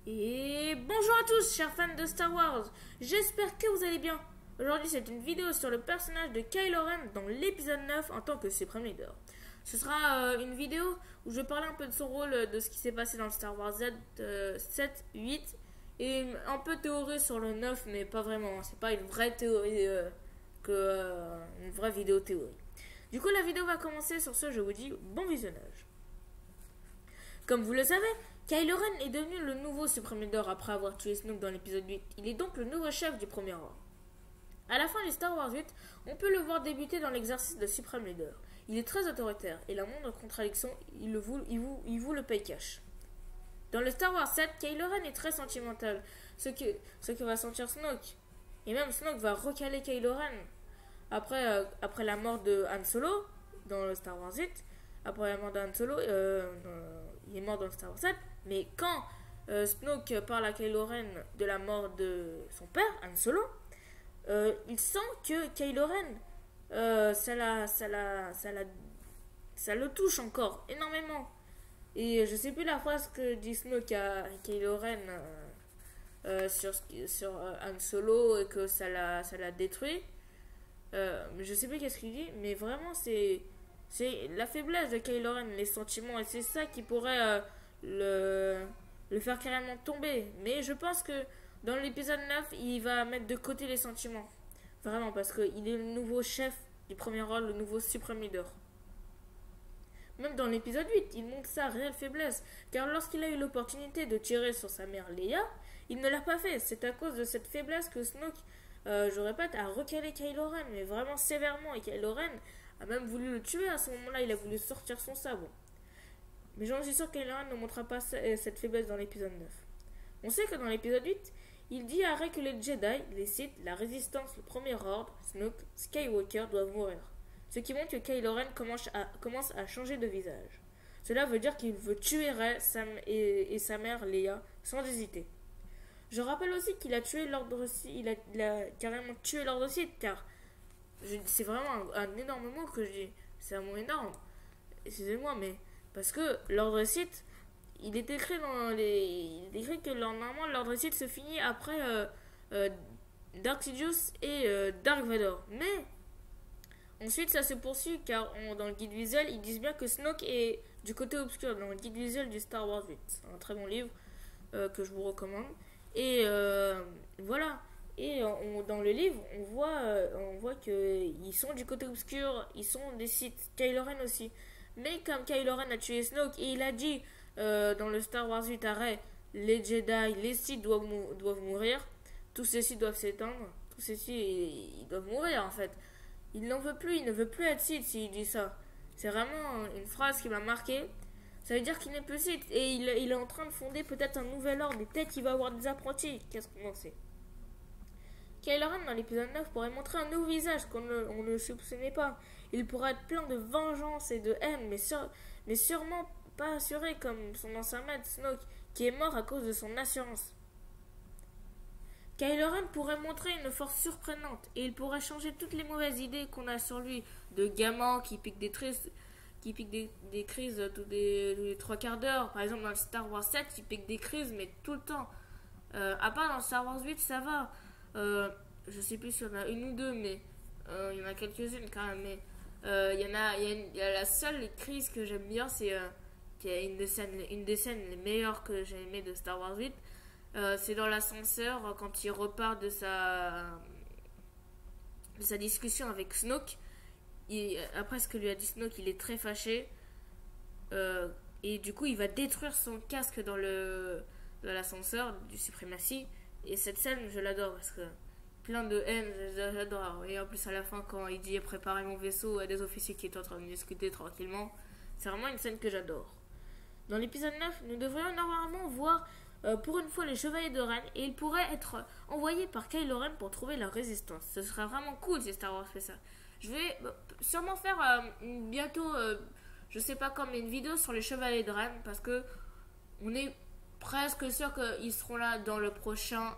Et bonjour à tous, chers fans de Star Wars. J'espère que vous allez bien. Aujourd'hui, c'est une vidéo sur le personnage de Kylo Ren dans l'épisode 9 en tant que Supreme Leader. Ce sera une vidéo où je vais parler un peu de son rôle, de ce qui s'est passé dans le Star Wars Z 7, 8 et un peu théorie sur le 9, mais pas vraiment. C'est pas une vraie théorie une vraie vidéo théorie. Du coup, la vidéo va commencer. Sur ce, je vous dis bon visionnage. Comme vous le savez, Kylo Ren est devenu le nouveau Supreme Leader après avoir tué Snoke dans l'épisode 8. Il est donc le nouveau chef du Premier Ordre. À la fin du Star Wars 8, on peut le voir débuter dans l'exercice de Supreme Leader. Il est très autoritaire et la moindre contradiction, il vous le paye cash. Dans le Star Wars 7, Kylo Ren est très sentimental, ce que va sentir Snoke. Et même Snoke va recaler Kylo Ren. Après la mort de Han Solo, dans le Star Wars 8, après la mort de Han Solo, il est mort dans le Star Wars 7, mais quand Snoke parle à Kylo Ren de la mort de son père, Han Solo, il sent que Kylo Ren, ça le touche encore énormément. Et je sais plus la phrase que dit Snoke à Kylo Ren sur Han Solo et que ça l'a détruit. Mais je sais plus qu'est-ce qu'il dit, mais vraiment c'est la faiblesse de Kylo Ren, les sentiments, et c'est ça qui pourrait le faire carrément tomber. Mais je pense que dans l'épisode 9, il va mettre de côté les sentiments. Vraiment, parce qu'il est le nouveau chef du premier rôle, le nouveau Supreme Leader. Même dans l'épisode 8, il montre sa réelle faiblesse, car lorsqu'il a eu l'opportunité de tirer sur sa mère Leia, il ne l'a pas fait. C'est à cause de cette faiblesse que Snoke, je répète, a recalé Kylo Ren, mais vraiment sévèrement, et Kylo Ren a même voulu le tuer à ce moment-là, il a voulu sortir son sabre. Mais j'en suis sûr que Kylo Ren ne montrera pas cette faiblesse dans l'épisode 9. On sait que dans l'épisode 8, il dit à Rey que les Jedi, les Sith, la Résistance, le Premier Ordre, Snoke, Skywalker doivent mourir. Ce qui montre que Kylo Ren commence à changer de visage. Cela veut dire qu'il veut tuer Rey et sa mère Leia sans hésiter. Je rappelle aussi qu'il a tué l'ordre Sith, il a carrément tué l'ordre Sith, car c'est vraiment un énorme mot que je dis. C'est un mot énorme. Excusez-moi, mais parce que l'ordre Sith, il est écrit il est écrit que normalement l'ordre Sith se finit après Dark Sidious et Dark Vador. Mais ensuite ça se poursuit car dans le guide visuel ils disent bien que Snoke est du côté obscur dans le guide visuel du Star Wars 8. C'est un très bon livre que je vous recommande. Et voilà. Et dans le livre, on voit qu'ils sont du côté obscur, ils sont des Sith, Kylo Ren aussi. Mais comme Kylo Ren a tué Snoke et il a dit dans le Star Wars 8 arrêt, les Jedi, les Sith doivent mourir, tous ces Sith doivent s'éteindre, tous ces Sith ils doivent mourir en fait. Il n'en veut plus, il ne veut plus être Sith s'il dit ça. C'est vraiment une phrase qui m'a marqué. Ça veut dire qu'il n'est plus Sith et il est en train de fonder peut-être un nouvel ordre et peut-être qu'il va avoir des apprentis. Qu'est-ce qu'on en sait? Kylo Ren dans l'épisode 9 pourrait montrer un nouveau visage qu'on ne soupçonnait pas. Il pourrait être plein de vengeance et de haine, mais sûrement pas assuré comme son ancien maître Snoke, qui est mort à cause de son assurance. Kylo Ren pourrait montrer une force surprenante et il pourrait changer toutes les mauvaises idées qu'on a sur lui, de gamin qui pique des crises tous les 3 quarts d'heure. Par exemple dans le Star Wars 7, il pique des crises mais tout le temps. À part dans Star Wars 8, ça va. Je sais plus s'il y en a une ou deux, mais il y en a quelques-unes quand même. Mais il y a la seule crise que j'aime bien, c'est qui est une des scènes les meilleures que j'ai aimées de Star Wars 8. C'est dans l'ascenseur quand il repart de sa discussion avec Snoke. Après ce que lui a dit Snoke, il est très fâché. Et du coup, il va détruire son casque dans l'ascenseur du suprématie. Et cette scène, je l'adore parce que plein de haine, j'adore. Et en plus, à la fin, quand il dit préparer mon vaisseau à des officiers qui étaient en train de discuter tranquillement, c'est vraiment une scène que j'adore. Dans l'épisode 9, nous devrions normalement voir pour une fois les chevaliers de Ren et ils pourraient être envoyés par Kylo Ren pour trouver la résistance. Ce serait vraiment cool si Star Wars fait ça. Je vais sûrement faire bientôt, je sais pas quand, mais une vidéo sur les chevaliers de Ren parce que on est presque sûr qu'ils seront là dans le prochain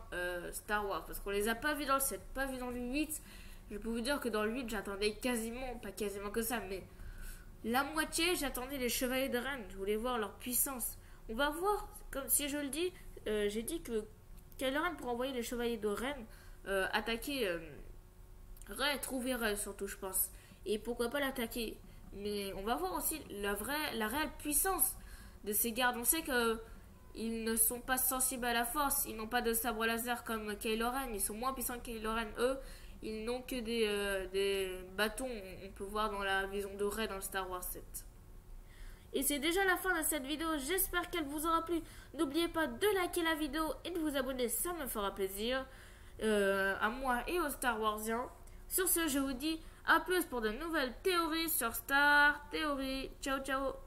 Star Wars parce qu'on les a pas vus dans le 7, pas vus dans le 8. Je peux vous dire que dans le 8, j'attendais quasiment, pas quasiment que ça, mais la moitié, j'attendais les chevaliers de Ren. Je voulais voir leur puissance. On va voir, comme si je le dis, j'ai dit que Kylo Ren pour envoyer les chevaliers de Ren attaquer Rey, trouver Rey surtout, je pense. Et pourquoi pas l'attaquer. Mais on va voir aussi la réelle puissance de ces gardes. On sait que ils ne sont pas sensibles à la force, ils n'ont pas de sabre laser comme Kylo Ren, ils sont moins puissants que Kylo Ren, eux. Ils n'ont que des bâtons, on peut voir dans la vision de Rey dans le Star Wars 7. Et c'est déjà la fin de cette vidéo, j'espère qu'elle vous aura plu. N'oubliez pas de liker la vidéo et de vous abonner, ça me fera plaisir. À moi et aux Star Warsiens. Sur ce, je vous dis à plus pour de nouvelles théories sur Star Theory. Ciao ciao.